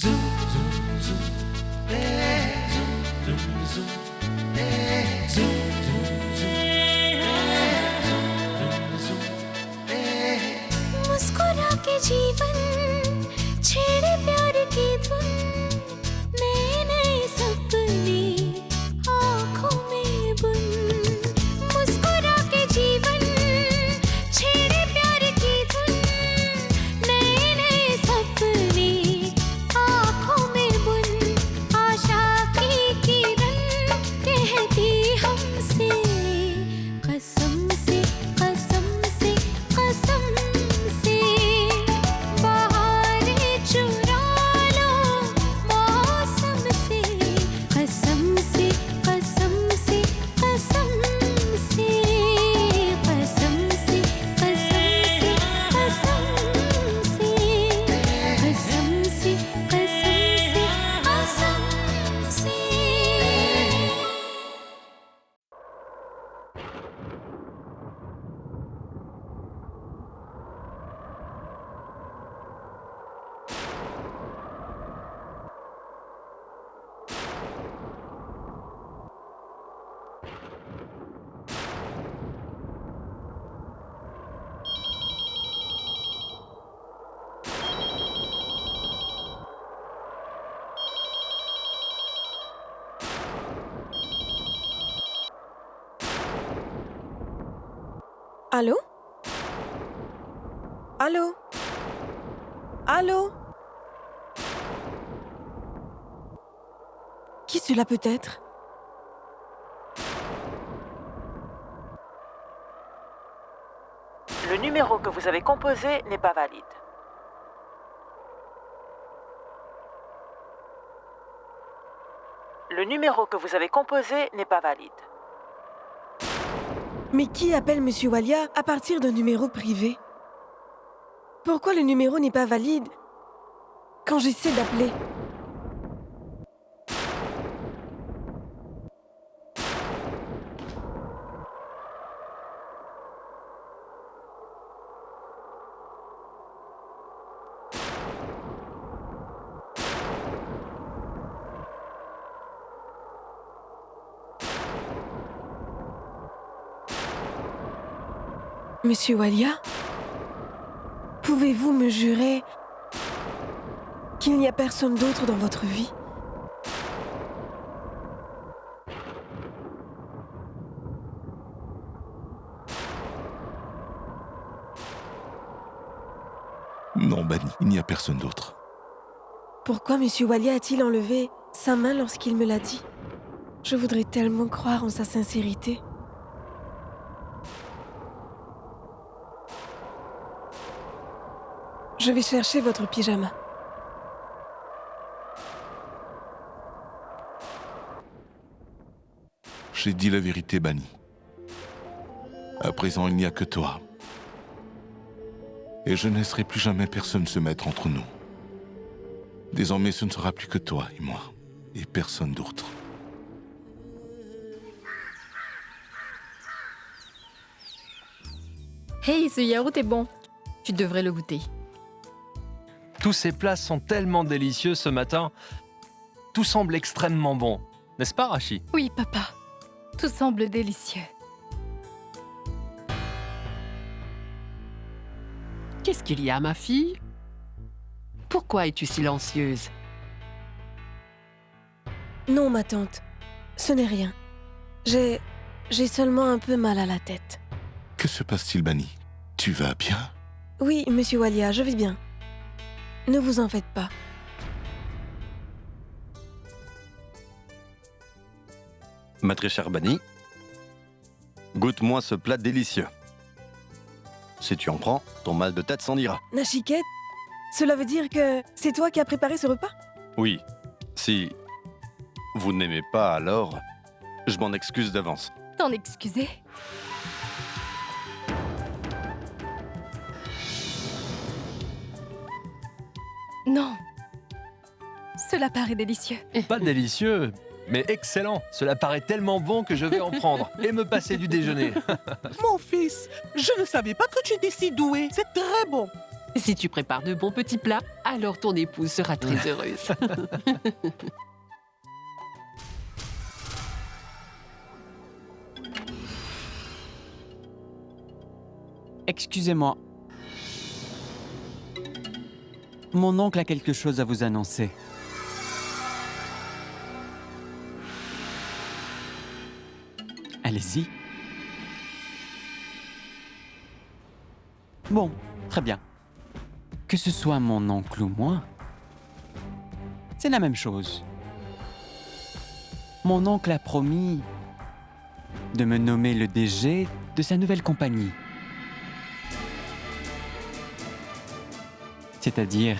मुस्कुरा के जीवन छेड़े प्यार की धुन नए नए सपने आँखों में बुन मुस्कुरा के जीवन छेड़े प्यार की धुन नए नए सपने आँखों में बुन आशा की किरण कहती हमसे कसम से कसम से कसम से बहारें चुरा लो मौसम से कसम से कसम से कसम से कसम से कसम से कसम से कसम से कसम से कसम से Allô? Allô? Allô? Qui cela peut être? Le numéro que vous avez composé n'est pas valide. Le numéro que vous avez composé n'est pas valide. Mais qui appelle Monsieur Walia à partir d'un numéro privé? Pourquoi le numéro n'est pas valide quand j'essaie d'appeler? Monsieur Walia, pouvez-vous me jurer qu'il n'y a personne d'autre dans votre vie? Non, Bani, il n'y a personne d'autre. Pourquoi Monsieur Walia a-t-il enlevé sa main lorsqu'il me l'a dit? Je voudrais tellement croire en sa sincérité. Je vais chercher votre pyjama. J'ai dit la vérité, Bani. À présent, il n'y a que toi. Et je ne laisserai plus jamais personne se mettre entre nous. Désormais, ce ne sera plus que toi et moi, et personne d'autre. Hey, ce yaourt est bon. Tu devrais le goûter. Tous ces plats sont tellement délicieux ce matin. Tout semble extrêmement bon. N'est-ce pas, Rachi? Oui, papa. Tout semble délicieux. Qu'est-ce qu'il y a, ma fille? Pourquoi es-tu silencieuse? Non, ma tante. Ce n'est rien. J'ai seulement un peu mal à la tête. Que se passe-t-il, Bani? Tu vas bien? Oui, Monsieur Walia, je vais bien. Ne vous en faites pas. Ma très chère Bani, goûte-moi ce plat délicieux. Si tu en prends, ton mal de tête s'en ira. Nachiket, cela veut dire que c'est toi qui as préparé ce repas? Oui, si vous n'aimez pas, alors je m'en excuse d'avance. T'en excuser? Non. Cela paraît délicieux. Pas délicieux, mais excellent. Cela paraît tellement bon que je vais en prendre et me passer du déjeuner. Mon fils, je ne savais pas que tu étais si doué. C'est très bon. Si tu prépares de bons petits plats, alors ton épouse sera très heureuse. Excusez-moi. Mon oncle a quelque chose à vous annoncer. Allez-y. Bon, très bien. Que ce soit mon oncle ou moi, c'est la même chose. Mon oncle a promis de me nommer le DG de sa nouvelle compagnie. C'est-à-dire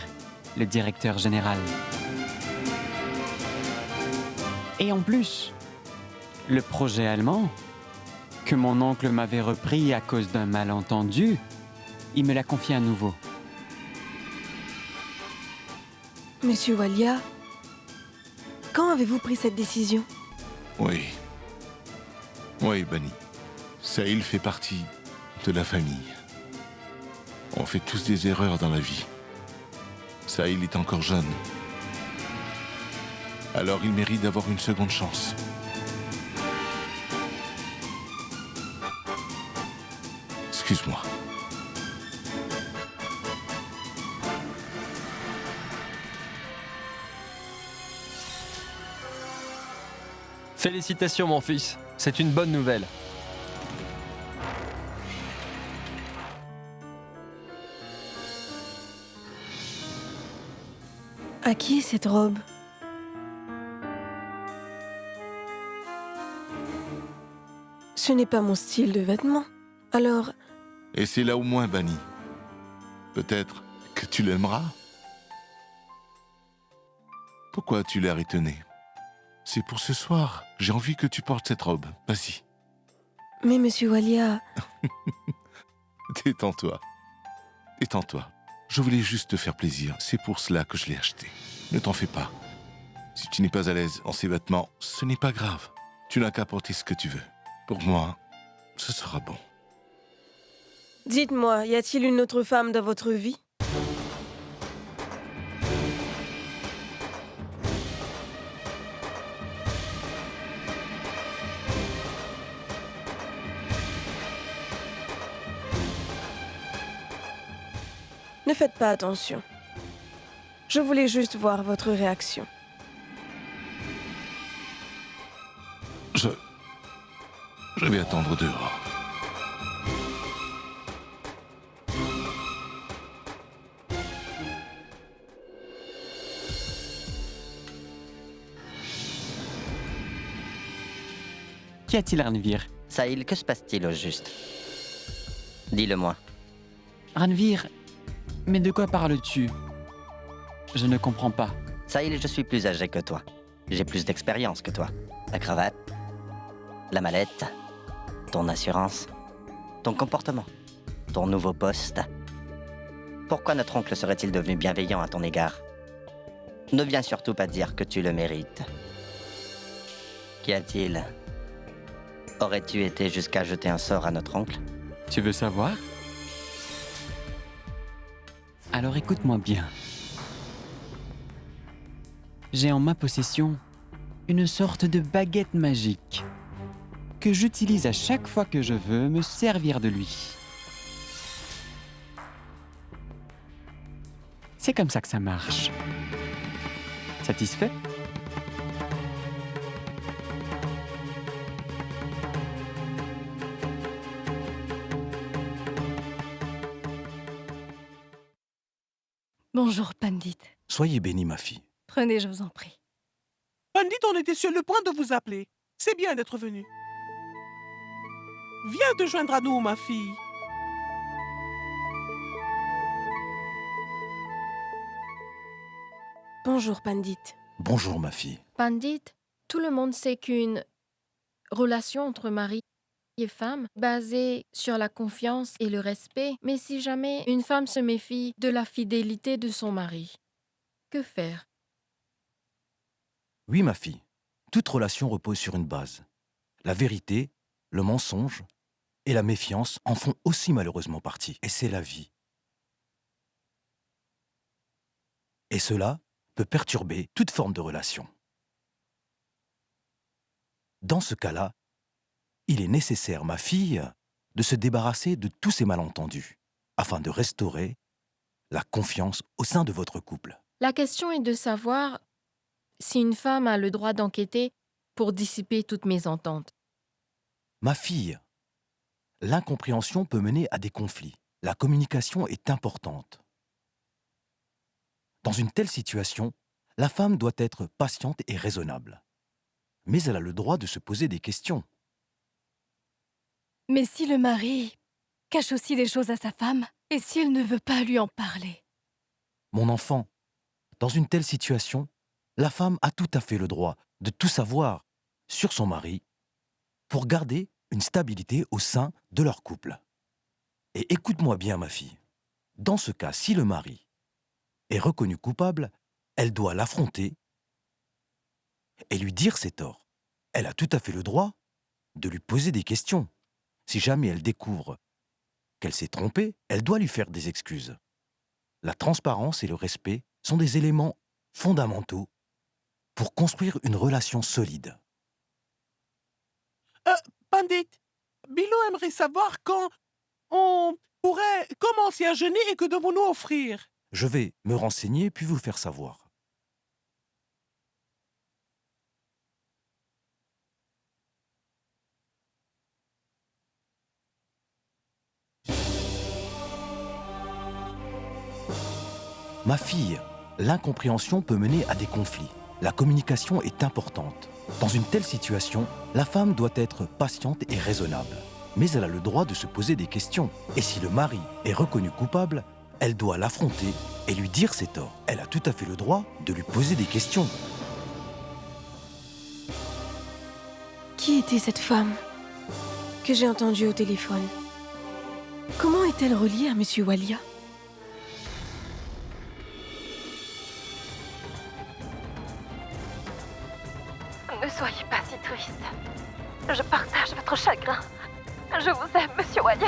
le directeur général. Et en plus, le projet allemand, que mon oncle m'avait repris à cause d'un malentendu, il me l'a confié à nouveau. Monsieur Walia, quand avez-vous pris cette décision? Oui. Oui, Bani. Saïl fait partie de la famille. On fait tous des erreurs dans la vie. Saïl est encore jeune. Alors il mérite d'avoir une seconde chance. Excuse-moi. Félicitations, mon fils. C'est une bonne nouvelle. À qui est cette robe? Ce n'est pas mon style de vêtement. Alors, Et c'est là au moins, Bani. Peut-être que tu l'aimeras. Pourquoi tu l'air étonné? C'est pour ce soir. J'ai envie que tu portes cette robe. Vas-y, mais Monsieur Walia, détends-toi. Détends-toi. Je voulais juste te faire plaisir. C'est pour cela que je l'ai acheté. Ne t'en fais pas. Si tu n'es pas à l'aise en ces vêtements, ce n'est pas grave. Tu n'as qu'à porter ce que tu veux. Pour moi, ce sera bon. dites-moi, y a-t-il une autre femme dans votre vie? Ne faites pas attention. Je voulais juste voir votre réaction. Je vais attendre dehors. Qu'y a-t-il, Ranvir? Saïl, que se passe-t-il au juste? Dis-le-moi. Ranvir, mais de quoi parles-tu? Je ne comprends pas. Saïl, je suis plus âgé que toi. J'ai plus d'expérience que toi. La cravate, la mallette, ton assurance, ton comportement, ton nouveau poste. Pourquoi notre oncle serait-il devenu bienveillant à ton égard? Ne viens surtout pas dire que tu le mérites. Qu'y a-t-il? Aurais-tu été jusqu'à jeter un sort à notre oncle? Tu veux savoir? Alors écoute-moi bien. J'ai en ma possession une sorte de baguette magique que j'utilise à chaque fois que je veux me servir de lui. C'est comme ça que ça marche. Satisfait? Bonjour, Pandit. Soyez bénie, ma fille. Prenez, je vous en prie. Pandit, on était sur le point de vous appeler. C'est bien d'être venu. Viens te joindre à nous, ma fille. Bonjour, Pandit. Bonjour, ma fille. Pandit, tout le monde sait qu'une relation entre mari et femme basée sur la confiance et le respect, mais si jamais une femme se méfie de la fidélité de son mari, que faire? Oui, ma fille. Toute relation repose sur une base. La vérité, le mensonge et la méfiance en font aussi malheureusement partie. Et c'est la vie. Et cela peut perturber toute forme de relation. Dans ce cas-là, il est nécessaire, ma fille, de se débarrasser de tous ces malentendus afin de restaurer la confiance au sein de votre couple. La question est de savoir si une femme a le droit d'enquêter pour dissiper toutes mes ententes. Ma fille, l'incompréhension peut mener à des conflits. La communication est importante. Dans une telle situation, la femme doit être patiente et raisonnable. Mais elle a le droit de se poser des questions. Mais si le mari cache aussi des choses à sa femme, et si elle ne veut pas lui en parler? Mon enfant, dans une telle situation, la femme a tout à fait le droit de tout savoir sur son mari pour garder une stabilité au sein de leur couple. Et écoute-moi bien, ma fille. Dans ce cas, si le mari est reconnu coupable, elle doit l'affronter et lui dire ses torts. Elle a tout à fait le droit de lui poser des questions. Si jamais elle découvre qu'elle s'est trompée, elle doit lui faire des excuses. La transparence et le respect sont des éléments fondamentaux pour construire une relation solide. Pandit, Bilo aimerait savoir quand on pourrait commencer à jeûner et que devons-nous offrir? Je vais me renseigner puis vous faire savoir. Ma fille, l'incompréhension peut mener à des conflits. La communication est importante. Dans une telle situation, la femme doit être patiente et raisonnable. Mais elle a le droit de se poser des questions. Et si le mari est reconnu coupable, elle doit l'affronter et lui dire ses torts. Elle a tout à fait le droit de lui poser des questions. Qui était cette femme que j'ai entendue au téléphone? Comment est-elle reliée à Monsieur Walia? Ne soyez pas si triste. Je partage votre chagrin. Je vous aime, Monsieur Walia.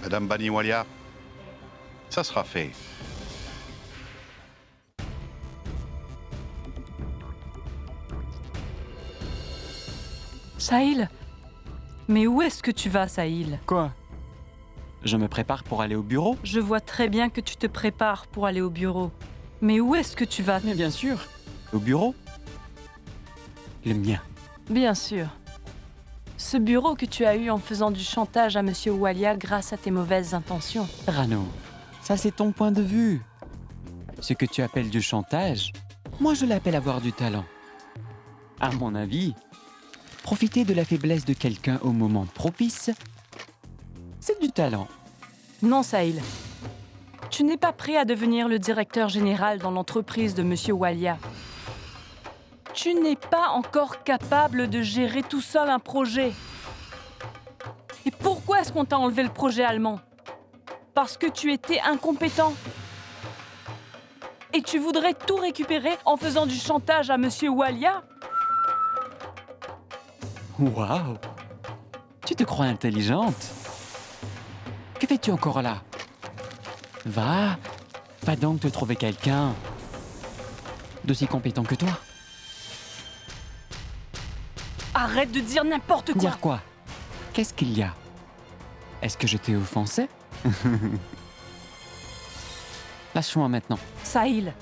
Madame Baniwalia, ça sera fait. Sahil? Mais où est-ce que tu vas, Sahil? Quoi? Je me prépare pour aller au bureau? Je vois très bien que tu te prépares pour aller au bureau. Mais où est-ce que tu vas? Mais bien sûr, au bureau. Le mien. Bien sûr. Ce bureau que tu as eu en faisant du chantage à Monsieur Walia grâce à tes mauvaises intentions. Rano, ça c'est ton point de vue. Ce que tu appelles du chantage, moi je l'appelle avoir du talent. À mon avis, profiter de la faiblesse de quelqu'un au moment propice, c'est du talent. Non, Sahil. Tu n'es pas prêt à devenir le directeur général dans l'entreprise de Monsieur Walia. Tu n'es pas encore capable de gérer tout seul un projet. Et pourquoi est-ce qu'on t'a enlevé le projet allemand? Parce que tu étais incompétent. Et tu voudrais tout récupérer en faisant du chantage à Monsieur Walia? Waouh! Tu te crois intelligente? Que fais-tu encore là? Va donc te trouver quelqu'un d'aussi compétent que toi. Arrête de dire n'importe quoi! Dire quoi? Qu'est-ce qu'il y a? Est-ce que je t'ai offensé? Lâche-moi maintenant. Sahil,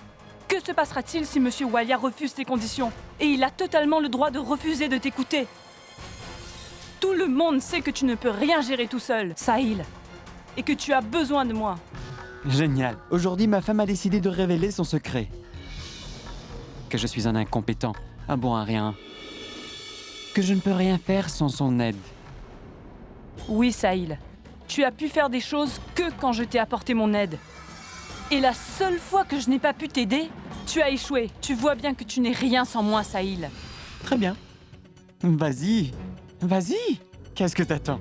que se passera-t-il si Monsieur Walia refuse tes conditions? Et il a totalement le droit de refuser de t'écouter. Tout le monde sait que tu ne peux rien gérer tout seul, Sahil. Et que tu as besoin de moi. Génial. Aujourd'hui, ma femme a décidé de révéler son secret. Que je suis un incompétent, un bon à rien. Que je ne peux rien faire sans son aide. Oui, Sahil. Tu as pu faire des choses que quand je t'ai apporté mon aide. Et la seule fois que je n'ai pas pu t'aider, tu as échoué. Tu vois bien que tu n'es rien sans moi, Sahil. Très bien. Vas-y. Vas-y. Qu'est-ce que t'attends?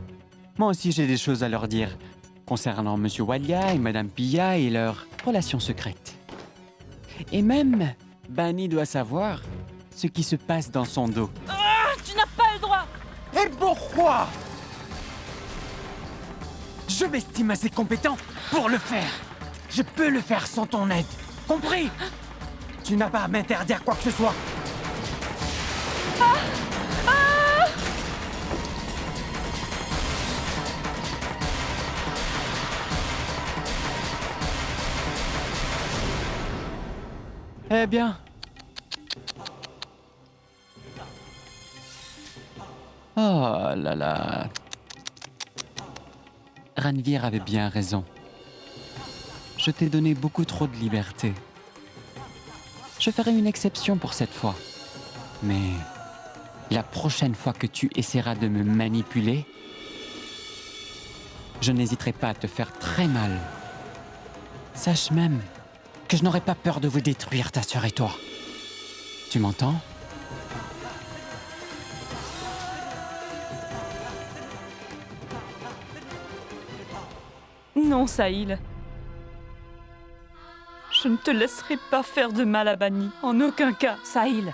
Moi aussi, j'ai des choses à leur dire concernant Monsieur Walia et Madame Pia et leur relation secrète. Et même, Bani doit savoir ce qui se passe dans son dos. Ah, tu n'as pas le droit. Et pourquoi? Je m'estime assez compétent pour le faire. Je peux le faire sans ton aide. Compris? Tu n'as pas à m'interdire quoi que ce soit. Eh bien. Oh là là. Ranvir avait bien raison. Je t'ai donné beaucoup trop de liberté. Je ferai une exception pour cette fois. Mais la prochaine fois que tu essaieras de me manipuler, je n'hésiterai pas à te faire très mal. Sache même que je n'aurai pas peur de vous détruire, ta sœur et toi. Tu m'entends? Non, Sahil. Je ne te laisserai pas faire de mal à Bani. En aucun cas, Sahil.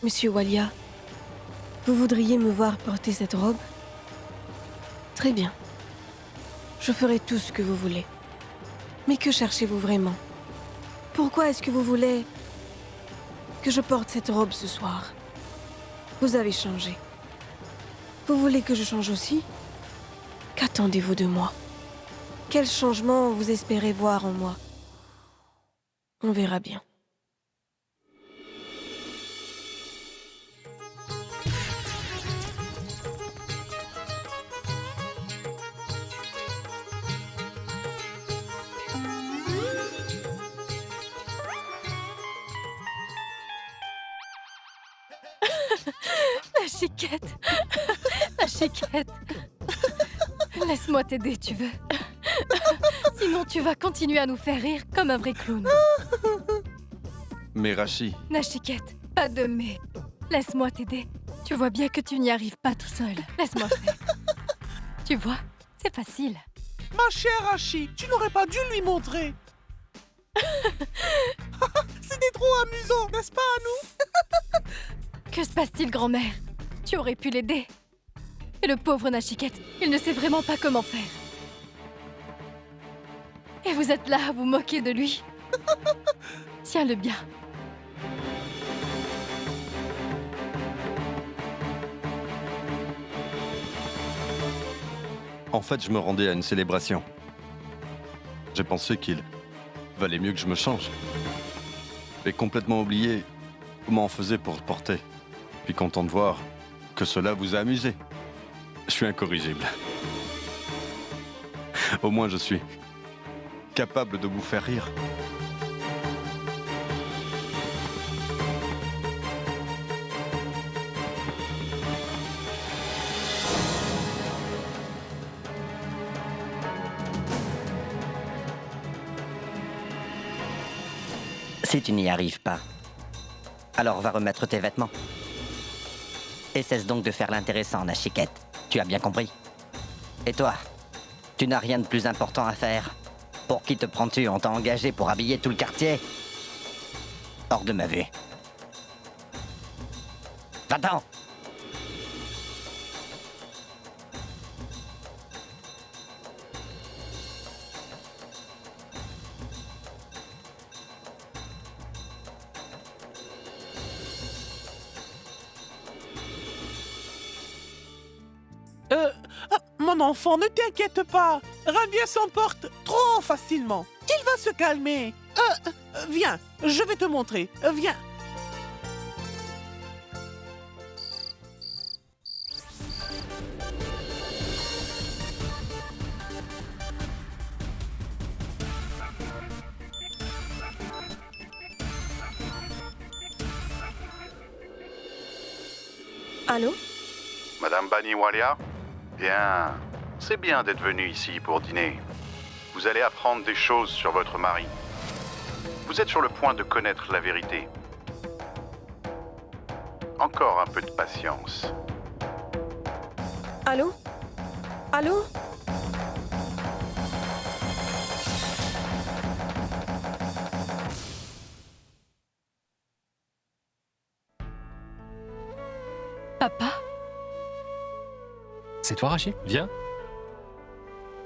Monsieur Walia, vous voudriez me voir porter cette robe? Très bien. Je ferai tout ce que vous voulez. Mais que cherchez-vous vraiment? Pourquoi est-ce que vous voulez que je porte cette robe ce soir? Vous avez changé. Vous voulez que je change aussi? Qu'attendez-vous de moi? Quel changement vous espérez voir en moi? On verra bien. La chiquette. La chiquette. Laisse-moi t'aider, tu veux. Sinon, tu vas continuer à nous faire rire comme un vrai clown. Mais Rachi, Nachiquette, pas de mais. Laisse-moi t'aider. Tu vois bien que tu n'y arrives pas tout seul. Laisse-moi faire. Tu vois, c'est facile. Ma chère Hachi, tu n'aurais pas dû lui montrer. C'était trop amusant, n'est-ce pas, à nous? Que se passe-t-il, grand-mère? Tu aurais pu l'aider. Et le pauvre Nachiquette, il ne sait vraiment pas comment faire. Et vous êtes là à vous moquer de lui. Tiens-le bien. en fait, je me rendais à une célébration. J'ai pensé qu'il valait mieux que je me change. J'ai complètement oublié comment on faisait pour se porter. Puis content de voir que cela vous a amusé. Je suis incorrigible. Au moins, je suis capable de vous faire rire. Si tu n'y arrives pas, alors va remettre tes vêtements. Et cesse donc de faire l'intéressant, Nachiquette. Tu as bien compris. Et toi, tu n'as rien de plus important à faire. Pour qui te prends-tu? On t'a engagé pour habiller tout le quartier. Hors de ma vue. Va-t'en! Mon enfant, ne t'inquiète pas. Ranvir s'emporte trop facilement. Il va se calmer. Viens, je vais te montrer. Viens. Allô? Madame Baniwalia? Bien, c'est bien d'être venu ici pour dîner. Vous allez apprendre des choses sur votre mari. Vous êtes sur le point de connaître la vérité. Encore un peu de patience. Allô? Allô? Papa, C'est toi, Rachid? Viens.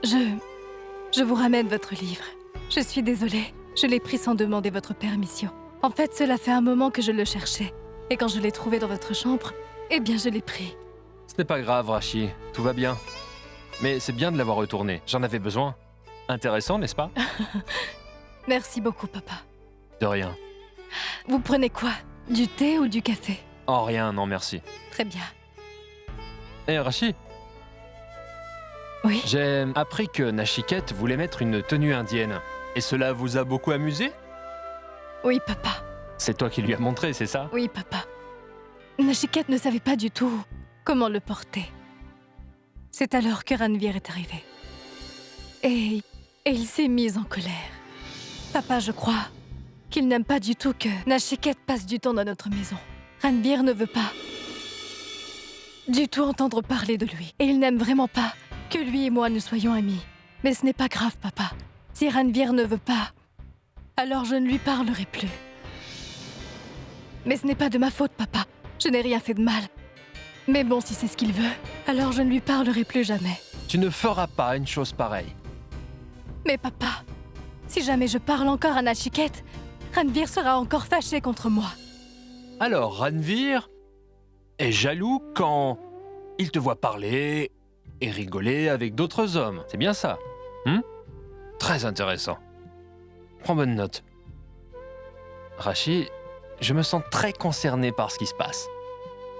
je vous ramène votre livre. Je suis désolée, je l'ai pris sans demander votre permission. En fait, cela fait un moment que je le cherchais. Et quand je l'ai trouvé dans votre chambre, eh bien, je l'ai pris. Ce n'est pas grave, Rachid. Tout va bien. Mais c'est bien de l'avoir retourné. J'en avais besoin. Intéressant, n'est-ce pas? Merci beaucoup, papa. De rien. Vous prenez quoi? Du thé ou du café? Oh, rien, non, merci. Très bien. Hé, Rachid? Oui? J'ai appris que Nachiket voulait mettre une tenue indienne. Et cela vous a beaucoup amusé? Oui, papa. C'est toi qui lui as montré, c'est ça? Oui, papa. Nachiket ne savait pas du tout comment le porter. C'est alors que Ranvir est arrivé. Et il s'est mis en colère. Papa, je crois qu'il n'aime pas du tout que Nachiket passe du temps dans notre maison. Ranvir ne veut pas du tout entendre parler de lui. Et il n'aime vraiment pas que lui et moi ne soyons amis. Mais ce n'est pas grave, papa. Si Ranvir ne veut pas, alors je ne lui parlerai plus. Mais ce n'est pas de ma faute, papa. Je n'ai rien fait de mal. Mais bon, si c'est ce qu'il veut, alors je ne lui parlerai plus jamais. Tu ne feras pas une chose pareille. Mais papa, si jamais je parle encore à Nachiket, Ranvir sera encore fâché contre moi. Alors, Ranvir est jaloux quand il te voit parler et rigoler avec d'autres hommes. C'est bien ça, Très intéressant. Prends bonne note. Rachid, je me sens très concerné par ce qui se passe.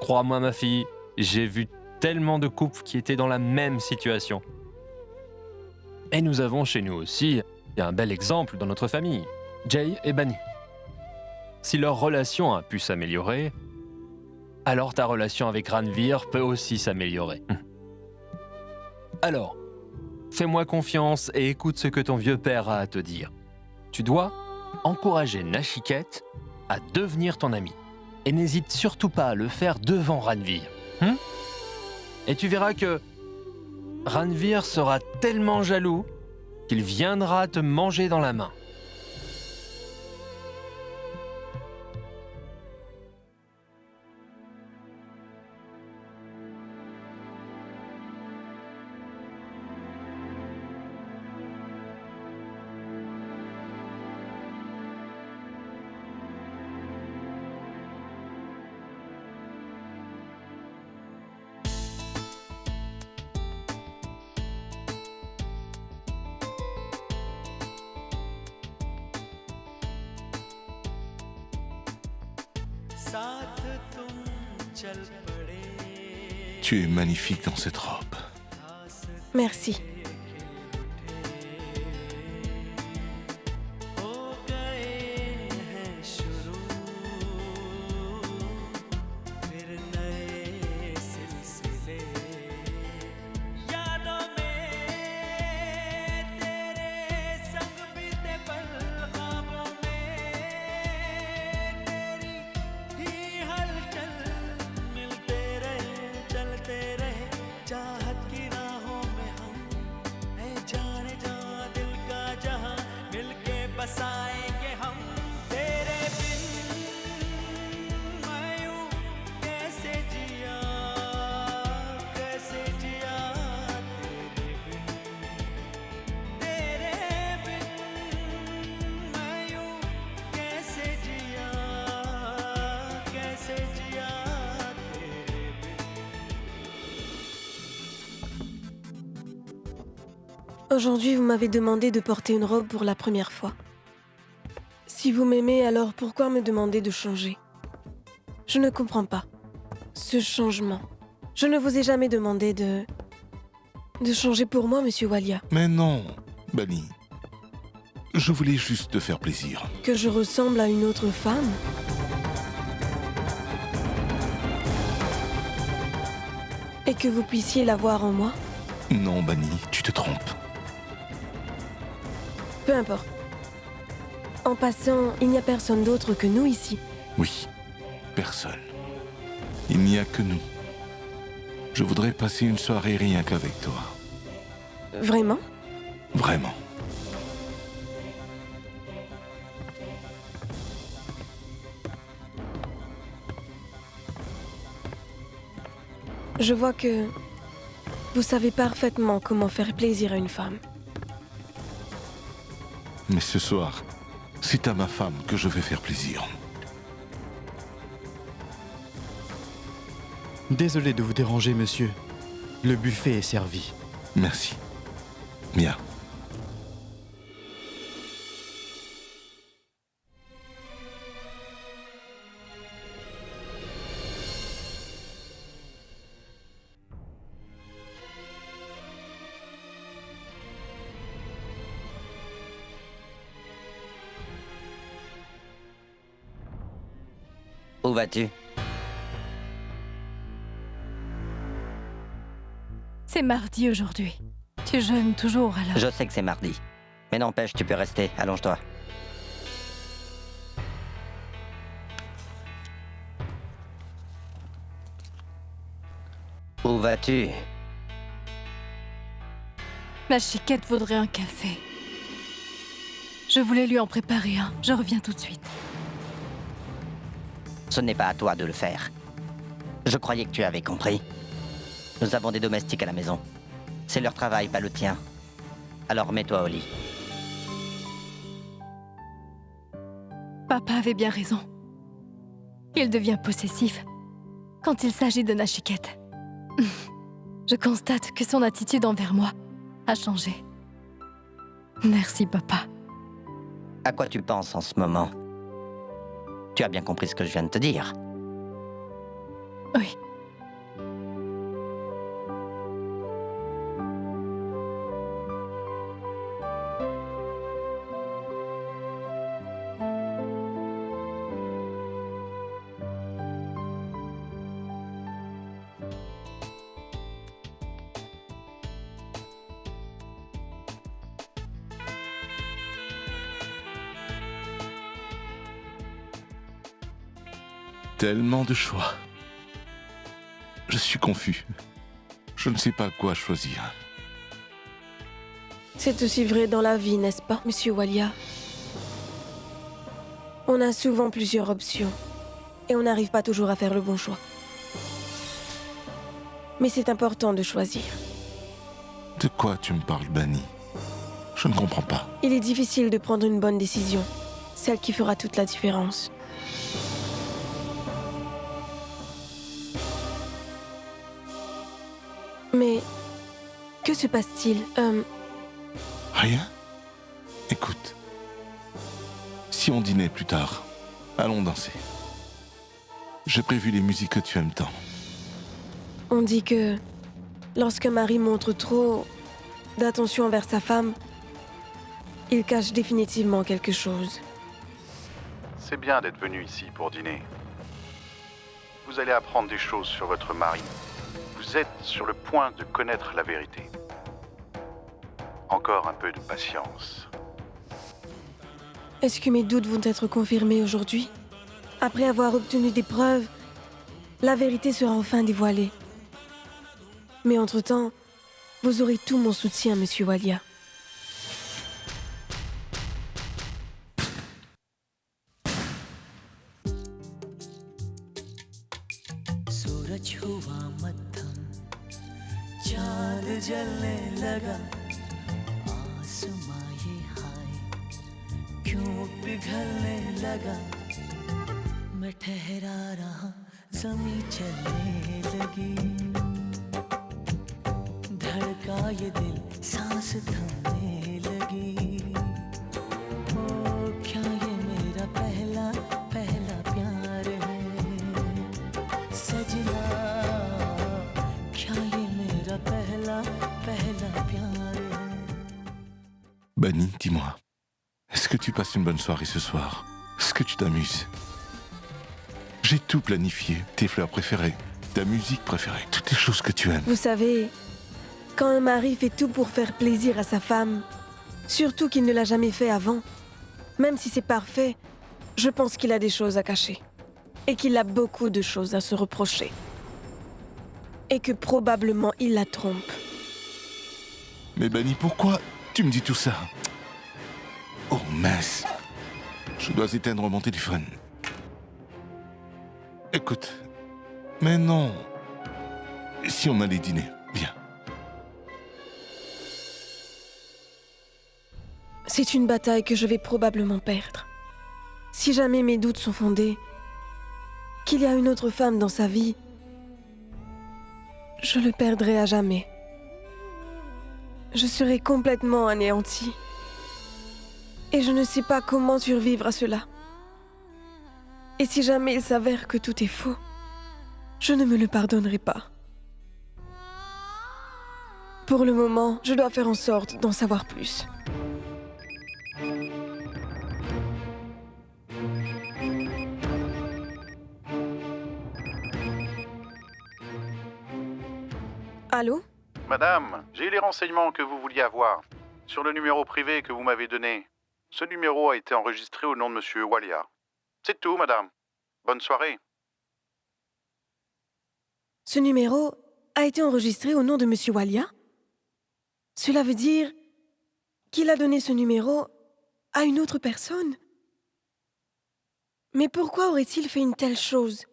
Crois-moi, ma fille, j'ai vu tellement de couples qui étaient dans la même situation. Et nous avons chez nous aussi un bel exemple dans notre famille, Jay et Bani. Si leur relation a pu s'améliorer, alors ta relation avec Ranvir peut aussi s'améliorer. Alors, fais-moi confiance et écoute ce que ton vieux père a à te dire. Tu dois encourager Nachiket à devenir ton ami. Et n'hésite surtout pas à le faire devant Ranvir. Et tu verras que Ranvir sera tellement jaloux qu'il viendra te manger dans la main. Tu es magnifique dans cette robe. Merci. Aujourd'hui, vous m'avez demandé de porter une robe pour la première fois. Si vous m'aimez, alors pourquoi me demander de changer? Je ne comprends pas. Ce changement. Je ne vous ai jamais demandé de changer pour moi, Monsieur Walia. Mais non, Bani. Je voulais juste te faire plaisir. Que je ressemble à une autre femme? Et que vous puissiez la voir en moi? Non, Bani, tu te trompes. Peu importe. En passant, il n'y a personne d'autre que nous ici. Oui, personne. Il n'y a que nous. Je voudrais passer une soirée rien qu'avec toi. Vraiment? Vraiment. Je vois que vous savez parfaitement comment faire plaisir à une femme. Mais ce soir, c'est à ma femme que je vais faire plaisir. Désolé de vous déranger, monsieur. Le buffet est servi. Merci. Mia. Où vas-tu? C'est mardi aujourd'hui. Tu jeûnes toujours alors. Je sais que c'est mardi. Mais n'empêche, tu peux rester. Allonge-toi. Où vas-tu? Ma chiquette voudrait un café. Je voulais lui en préparer un. Je reviens tout de suite. Ce n'est pas à toi de le faire. Je croyais que tu avais compris. Nous avons des domestiques à la maison. C'est leur travail, pas le tien. Alors mets-toi au lit. Papa avait bien raison. Il devient possessif quand il s'agit de Nachiquette. Je constate que son attitude envers moi a changé. Merci, papa. À quoi tu penses en ce moment? Tu as bien compris ce que je viens de te dire. Oui. Tellement de choix. Je suis confus. Je ne sais pas quoi choisir. C'est aussi vrai dans la vie, n'est-ce pas, Monsieur Walia? On a souvent plusieurs options et on n'arrive pas toujours à faire le bon choix. Mais c'est important de choisir. De quoi tu me parles, Bani? Je ne comprends pas. Il est difficile de prendre une bonne décision, celle qui fera toute la différence. Mais que se passe-t-il? Rien? Écoute, si on dînait plus tard, allons danser. J'ai prévu les musiques que tu aimes tant. On dit que lorsqu'un mari montre trop d'attention envers sa femme, il cache définitivement quelque chose. C'est bien d'être venu ici pour dîner. Vous allez apprendre des choses sur votre mari. Vous êtes sur le point de connaître la vérité. Encore un peu de patience. Est-ce que mes doutes vont être confirmés aujourd'hui? Après avoir obtenu des preuves, la vérité sera enfin dévoilée. Mais entre-temps, vous aurez tout mon soutien, Monsieur Walia. सूरज हुआ मद्धम चांद जलने लगा आसमां ये हाय क्यों पिघलने लगा मैं ठहरा रहा ज़मीं चलने लगी धड़का ये दिल सांस थमने लगी ओ क्या ये मेरा पहला पहला प्यार है सजना क्या ये मेरा पहला पहला प्यार है Bani, dis-moi, est-ce que tu passes une bonne soirée ce soir? Est-ce que tu t'amuses? J'ai tout planifié, tes fleurs préférées, ta musique préférée, toutes les choses que tu aimes. Vous savez, quand un mari fait tout pour faire plaisir à sa femme, surtout qu'il ne l'a jamais fait avant, même si c'est parfait, je pense qu'il a des choses à cacher. Et qu'il a beaucoup de choses à se reprocher. Et que probablement il la trompe. Mais Bani, pourquoi tu me dis tout ça? Oh mince, je dois éteindre mon téléphone. Écoute, mais non, si on allait dîner? Viens. C'est une bataille que je vais probablement perdre. Si jamais mes doutes sont fondés, qu'il y a une autre femme dans sa vie, je le perdrai à jamais. Je serai complètement anéantie. Et je ne sais pas comment survivre à cela. Et si jamais il s'avère que tout est faux, je ne me le pardonnerai pas. Pour le moment, je dois faire en sorte d'en savoir plus. Allô? Madame, j'ai eu les renseignements que vous vouliez avoir sur le numéro privé que vous m'avez donné. Ce numéro a été enregistré au nom de Monsieur Walia. C'est tout, madame. Bonne soirée. Ce numéro a été enregistré au nom de Monsieur Walia? Cela veut dire qu'il a donné ce numéro à une autre personne? Mais pourquoi aurait-il fait une telle chose?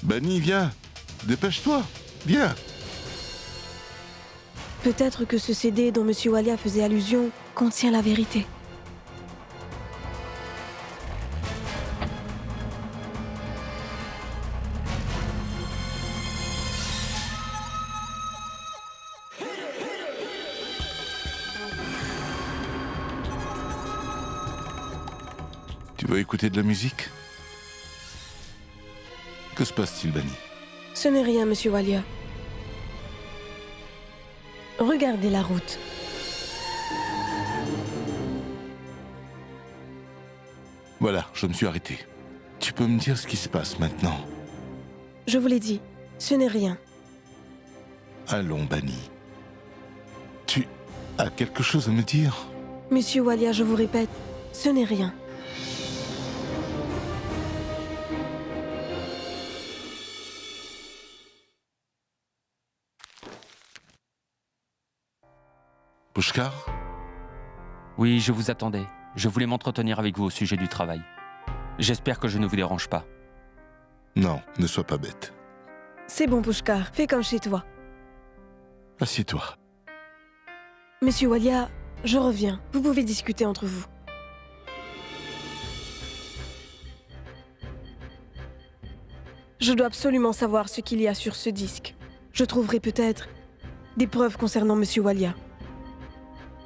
Bani, viens. Dépêche-toi. Viens. Peut-être que ce CD dont Monsieur Walia faisait allusion contient la vérité. Tu veux écouter de la musique? Que se passe-t-il, Bani? Ce n'est rien, Monsieur Walia. Regardez la route. Voilà, je me suis arrêté. Tu peux me dire ce qui se passe maintenant? Je vous l'ai dit, ce n'est rien. Allons, Bani. Tu as quelque chose à me dire? Monsieur Walia, je vous répète, ce n'est rien. Pushkar? Oui, je vous attendais. Je voulais m'entretenir avec vous au sujet du travail. J'espère que je ne vous dérange pas. Non, ne sois pas bête. C'est bon, Pushkar, fais comme chez toi. Assieds-toi. Monsieur Walia, je reviens. Vous pouvez discuter entre vous. Je dois absolument savoir ce qu'il y a sur ce disque. Je trouverai peut-être des preuves concernant Monsieur Walia.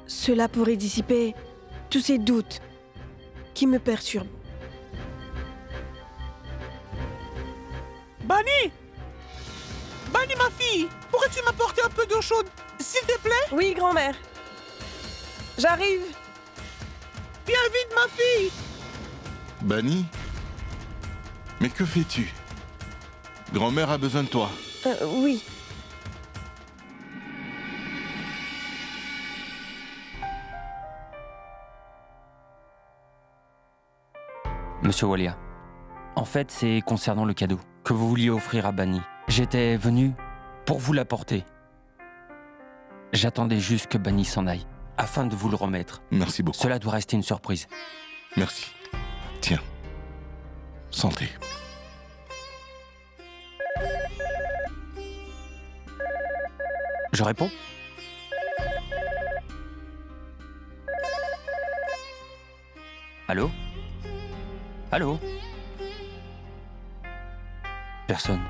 Cela pourrait dissiper tous ces doutes qui me perturbent. Bani! Bani, ma fille! Pourrais-tu m'apporter un peu d'eau chaude, s'il te plaît? Oui, grand-mère. J'arrive. Viens vite, ma fille! Bani? Mais que fais-tu? Grand-mère a besoin de toi. Oui. Monsieur Walia, en fait, c'est concernant le cadeau que vous vouliez offrir à Bani. J'étais venu pour vous l'apporter. J'attendais juste que Bani s'en aille, afin de vous le remettre. Merci beaucoup. Cela doit rester une surprise. Merci. Tiens. Santé. Je réponds? Allô? Allô? Personne.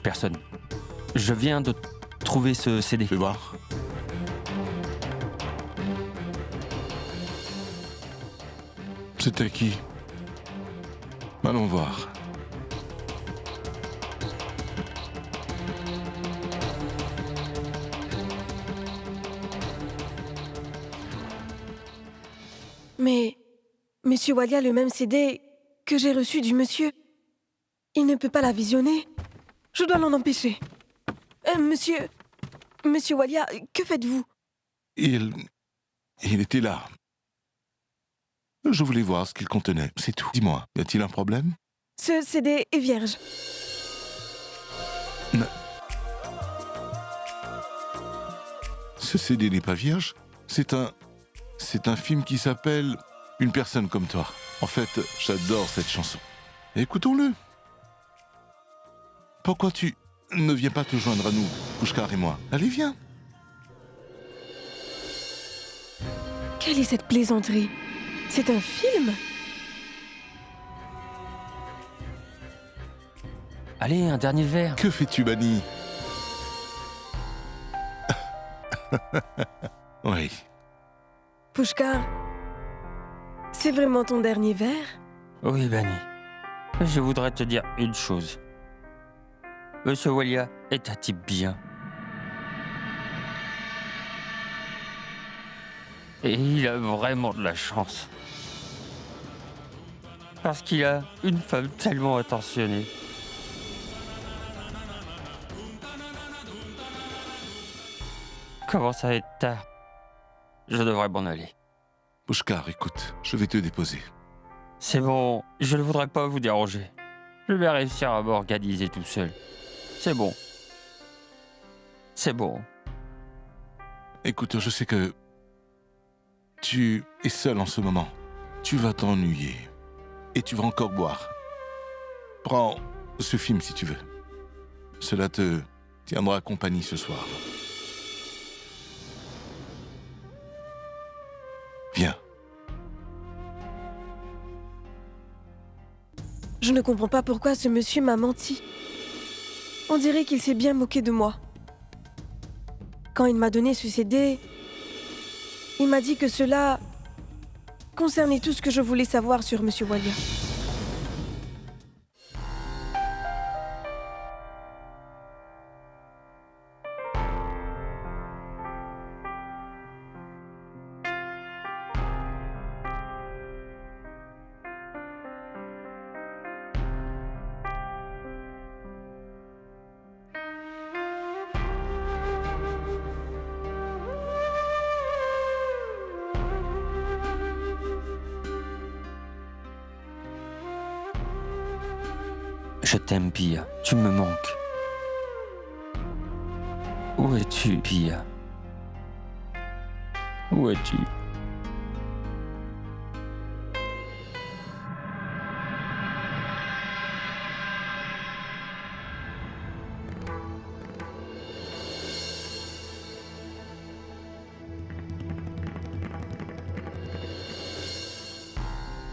Personne. Je viens de trouver ce CD. Fais voir. C'était qui? Allons voir. Monsieur Walia le même CD que j'ai reçu du monsieur. Il ne peut pas la visionner. Je dois l'en empêcher. Monsieur Walia, que faites-vous? Il était là. Je voulais voir ce qu'il contenait, c'est tout. Dis-moi, y a-t-il un problème? Ce CD est vierge. Ce CD n'est pas vierge. C'est un film qui s'appelle Une personne comme toi. En fait, j'adore cette chanson. Écoutons-le. Pourquoi tu ne viens pas te joindre à nous, Pushkar et moi? Allez, viens. Quelle est cette plaisanterie? C'est un film? Allez, un dernier verre. Que fais-tu, Bani? Oui. Pushkar, c'est vraiment ton dernier verre? Oui, Bani. Je voudrais te dire une chose. Monsieur Walia est un type bien. Et il a vraiment de la chance. Parce qu'il a une femme tellement attentionnée. Commence à être tard. Je devrais m'en aller. Pushkar, écoute, je vais te déposer. C'est bon, je ne voudrais pas vous déranger. Je vais réussir à m'organiser tout seul. C'est bon. C'est bon. Écoute, je sais que tu es seul en ce moment. Tu vas t'ennuyer. Et tu vas encore boire. Prends ce film si tu veux. Cela te tiendra compagnie ce soir. Viens. Je ne comprends pas pourquoi ce monsieur m'a menti. On dirait qu'il s'est bien moqué de moi. Quand il m'a donné ce CD, il m'a dit que cela concernait tout ce que je voulais savoir sur monsieur Walia. Je t'aime, Pia. Tu me manques. Où es-tu, Pia? Où es-tu?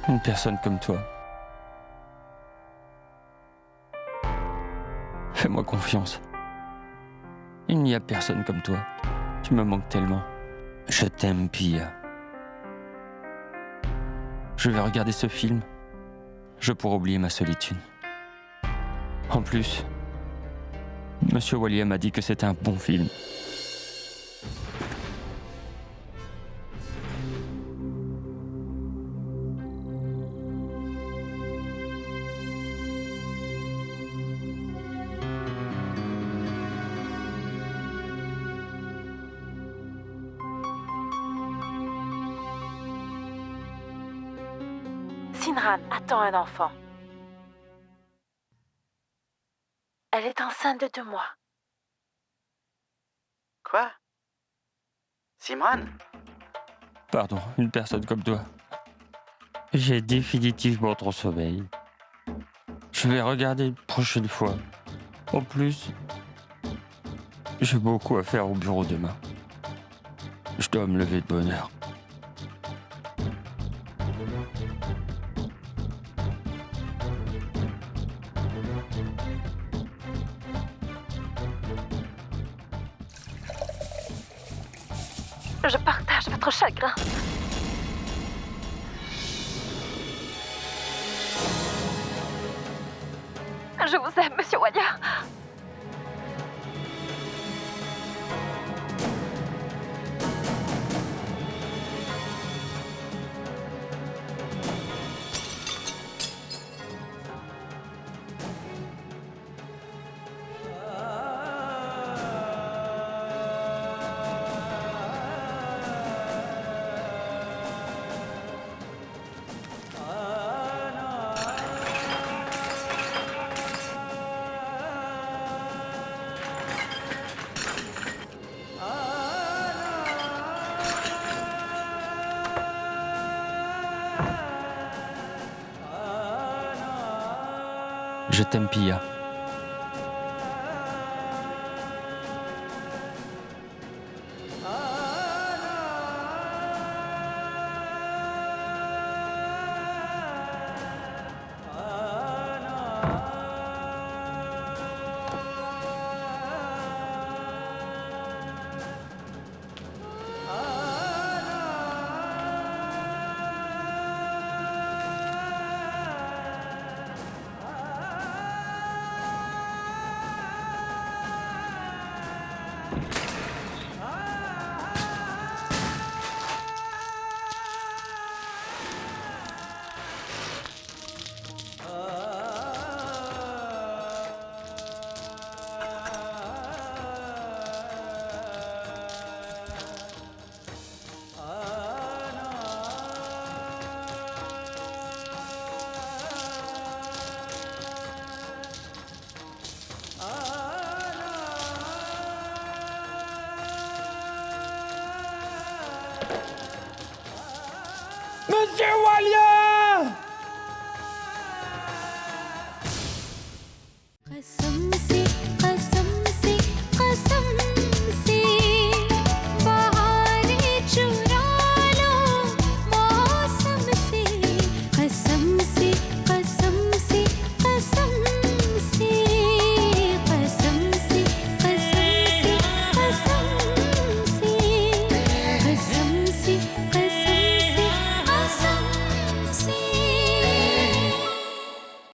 Une personne comme toi. Fais-moi confiance. Il n'y a personne comme toi. Tu me manques tellement. Je t'aime, Pia. Je vais regarder ce film. Je pourrai oublier ma solitude. En plus, Monsieur Walia m'a dit que c'était un bon film. Sinran attend un enfant. Elle est enceinte de 2 mois. Quoi? Simran? Pardon, une personne comme toi. J'ai définitivement trop sommeil. Je vais regarder une prochaine fois. En plus, j'ai beaucoup à faire au bureau demain. Je dois me lever de bonne heure. Je partage votre chagrin. Je vous aime, Monsieur Walia. Je t'aime, Pia. Monsieur Walia!